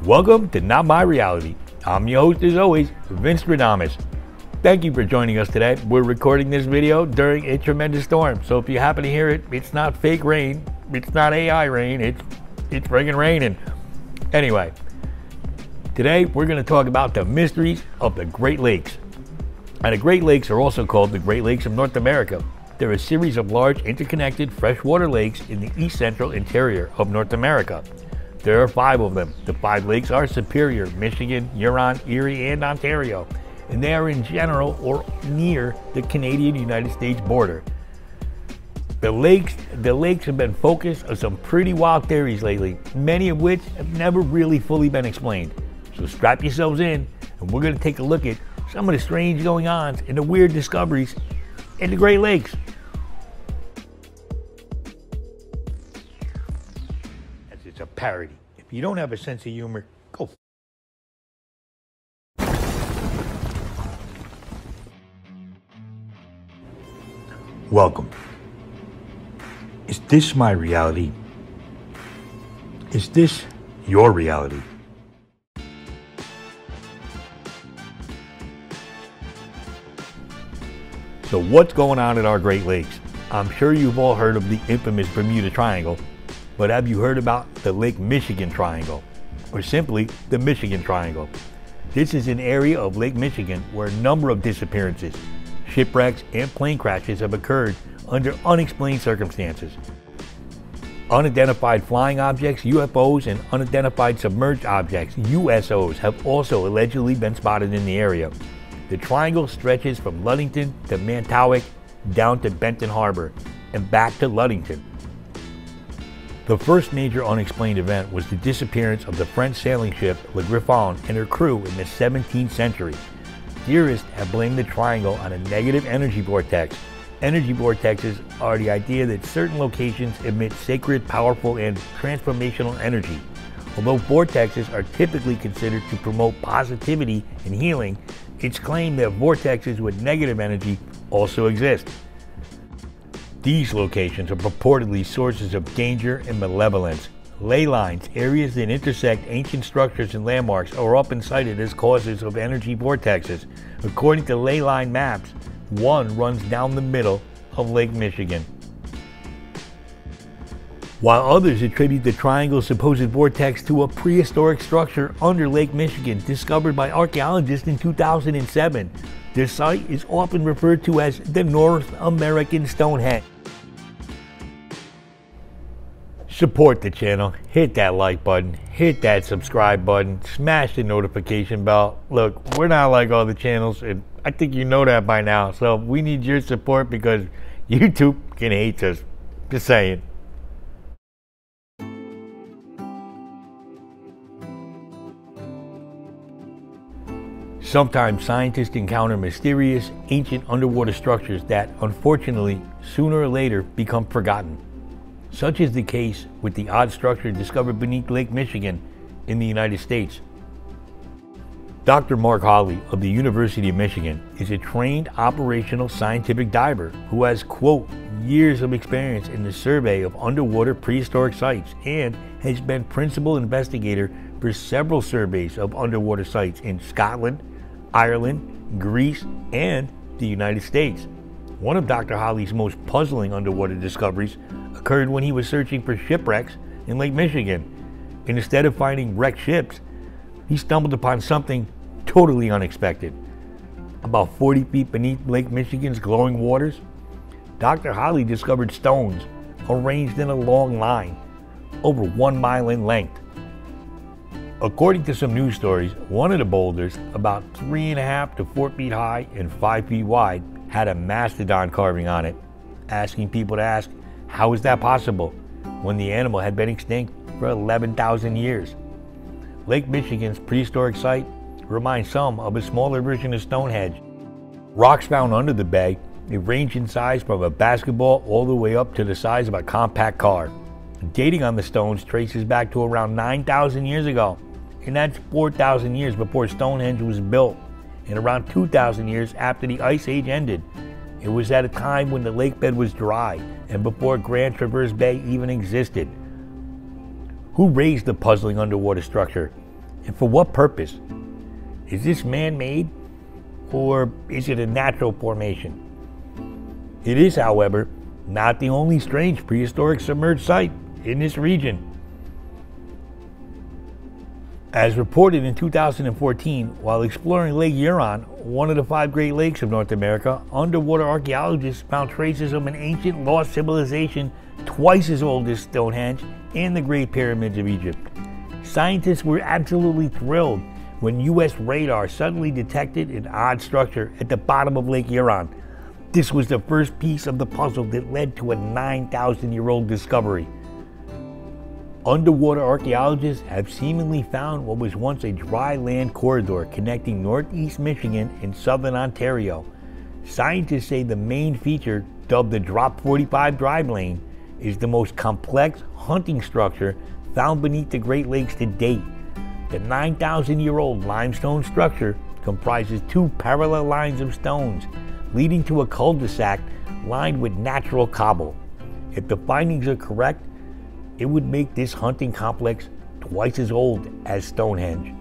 Welcome to Not My Reality. I'm your host as always, Vince Radames. Thank you for joining us today. We're recording this video during a tremendous storm, so if you happen to hear it, it's not fake rain, it's not AI rain, it's friggin' raining. Anyway, today we're going to talk about the mysteries of the Great Lakes. And the Great Lakes are also called the Great Lakes of North America. They're a series of large interconnected freshwater lakes in the east central interior of North America. There are 5 of them. The 5 lakes are Superior, Michigan, Huron, Erie, and Ontario, and they are in general or near the Canadian-United States border. The lakes have been focus of some pretty wild theories lately, many of which have never really fully been explained. So strap yourselves in, and we're going to take a look at some of the strange going-ons and the weird discoveries in the Great Lakes. It's a parody. If you don't have a sense of humor, go. Welcome. Is this my reality? Is this your reality? So what's going on at our Great Lakes? I'm sure you've all heard of the infamous Bermuda Triangle, but have you heard about the Lake Michigan Triangle, or simply the Michigan Triangle? This is an area of Lake Michigan where a number of disappearances, shipwrecks, and plane crashes have occurred under unexplained circumstances. Unidentified flying objects, UFOs, and unidentified submerged objects, USOs, have also allegedly been spotted in the area. The triangle stretches from Ludington to Mantowick down to Benton Harbor and back to Ludington. The first major unexplained event was the disappearance of the French sailing ship Le Griffon and her crew in the 17th century. Theorists have blamed the triangle on a negative energy vortex. Energy vortexes are the idea that certain locations emit sacred, powerful, and transformational energy. Although vortexes are typically considered to promote positivity and healing, it's claimed that vortexes with negative energy also exist. These locations are purportedly sources of danger and malevolence. Ley lines, areas that intersect ancient structures and landmarks, are often cited as causes of energy vortexes. According to ley line maps, one runs down the middle of Lake Michigan, while others attribute the triangle's supposed vortex to a prehistoric structure under Lake Michigan discovered by archaeologists in 2007. This site is often referred to as the North American Stonehenge. Support the channel, hit that like button, hit that subscribe button, smash the notification bell. Look, we're not like all the channels, and I think you know that by now, so we need your support because YouTube can hate us. Just saying. Sometimes scientists encounter mysterious, ancient underwater structures that, unfortunately, sooner or later become forgotten. Such is the case with the odd structure discovered beneath Lake Michigan in the United States. Dr. Mark Holley of the University of Michigan is a trained operational scientific diver who has, quote, years of experience in the survey of underwater prehistoric sites and has been principal investigator for several surveys of underwater sites in Scotland, Ireland, Greece, and the United States. One of Dr. Holley's most puzzling underwater discoveries occurred when he was searching for shipwrecks in Lake Michigan. And instead of finding wrecked ships, he stumbled upon something totally unexpected. About 40 feet beneath Lake Michigan's glowing waters, Dr. Holley discovered stones arranged in a long line, over 1 mile in length. According to some news stories, one of the boulders, about 3.5 to 4 feet high and 5 feet wide, had a mastodon carving on it, asking people to ask, how is that possible when the animal had been extinct for 11,000 years? Lake Michigan's prehistoric site reminds some of a smaller version of Stonehenge. Rocks found under the bay, they range in size from a basketball all the way up to the size of a compact car. Dating on the stones traces back to around 9,000 years ago, and that's 4,000 years before Stonehenge was built, and around 2,000 years after the Ice Age ended. It was at a time when the lake bed was dry and before Grand Traverse Bay even existed. Who raised the puzzling underwater structure? And for what purpose? Is this man-made, or is it a natural formation? It is, however, not the only strange prehistoric submerged site in this region. As reported in 2014, while exploring Lake Huron, one of the 5 Great Lakes of North America, underwater archaeologists found traces of an ancient lost civilization twice as old as Stonehenge and the Great Pyramids of Egypt. Scientists were absolutely thrilled when U.S. radar suddenly detected an odd structure at the bottom of Lake Huron. This was the first piece of the puzzle that led to a 9,000-year-old discovery. Underwater archaeologists have seemingly found what was once a dry land corridor connecting northeast Michigan and southern Ontario. Scientists say the main feature, dubbed the Drop 45 Drive Lane, is the most complex hunting structure found beneath the Great Lakes to date. The 9,000-year-old limestone structure comprises 2 parallel lines of stones, leading to a cul-de-sac lined with natural cobble. If the findings are correct, it would make this hunting complex twice as old as Stonehenge.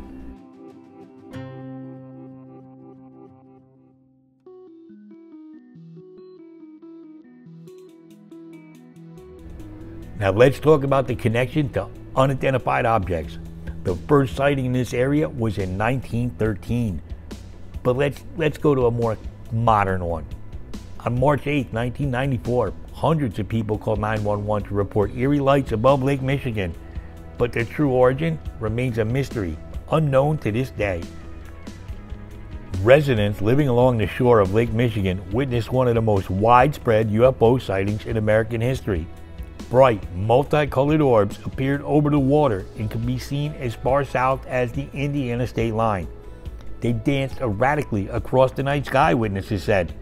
Now let's talk about the connection to unidentified objects. The first sighting in this area was in 1913. But let's go to a more modern one. On March 8, 1994, hundreds of people called 911 to report eerie lights above Lake Michigan, but their true origin remains a mystery, unknown to this day. Residents living along the shore of Lake Michigan witnessed one of the most widespread UFO sightings in American history. Bright, multicolored orbs appeared over the water and could be seen as far south as the Indiana state line. They danced erratically across the night sky, witnesses said.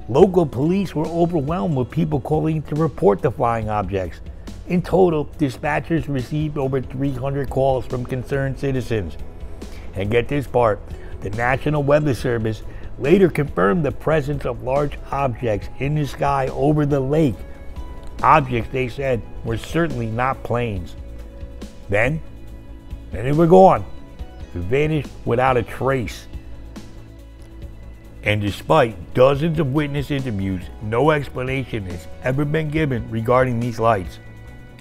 Local police were overwhelmed with people calling to report the flying objects. In total, dispatchers received over 300 calls from concerned citizens. And get this part, the National Weather Service later confirmed the presence of large objects in the sky over the lake. Objects, they said, were certainly not planes. Then they were gone. They vanished without a trace. And despite dozens of witness interviews, no explanation has ever been given regarding these lights.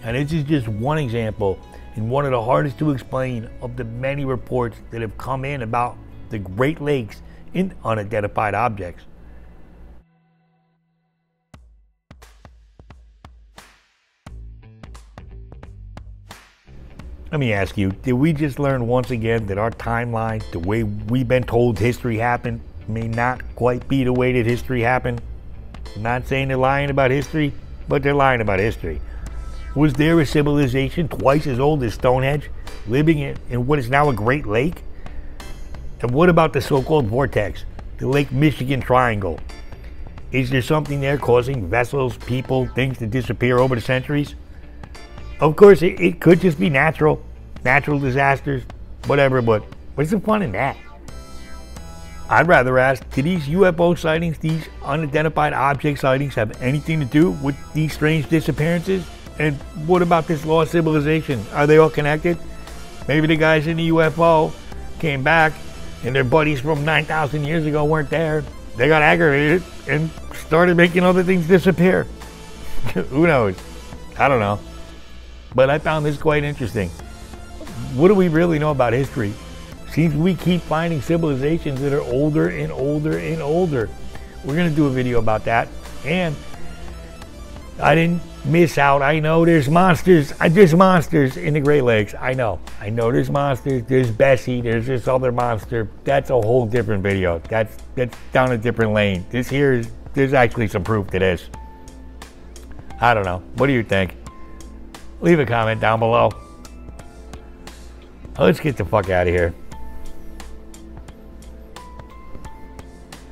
And this is just one example and one of the hardest to explain of the many reports that have come in about the Great Lakes and unidentified objects. Let me ask you, did we just learn once again that our timeline, the way we've been told history happened, may not quite be the way that history happened? I'm not saying they're lying about history, but they're lying about history. Was there a civilization twice as old as Stonehenge living in what is now a Great Lake? And what about the so-called vortex, the Lake Michigan Triangle? Is there something there causing vessels, people, things to disappear over the centuries? Of course, it could just be natural disasters, whatever, but what's the fun in that? I'd rather ask, do these UFO sightings, these unidentified object sightings, have anything to do with these strange disappearances? And what about this lost civilization? Are they all connected? Maybe the guys in the UFO came back and their buddies from 9,000 years ago weren't there. They got aggravated and started making other things disappear. Who knows? I don't know. But I found this quite interesting. What do we really know about history? Seems we keep finding civilizations that are older and older and older. We're going to do a video about that. And I didn't miss out. I know there's monsters. There's monsters in the Great Lakes. I know there's monsters. There's Bessie. There's this other monster. That's a whole different video. That's down a different lane. There's actually some proof to this. I don't know. What do you think? Leave a comment down below. Let's get the fuck out of here.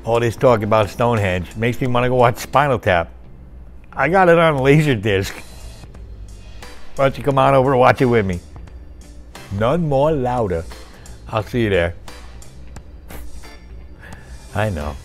All this talk about Stonehenge makes me want to go watch Spinal Tap. I got it on Laserdisc. Why don't you come on over and watch it with me? None more louder. I'll see you there. I know.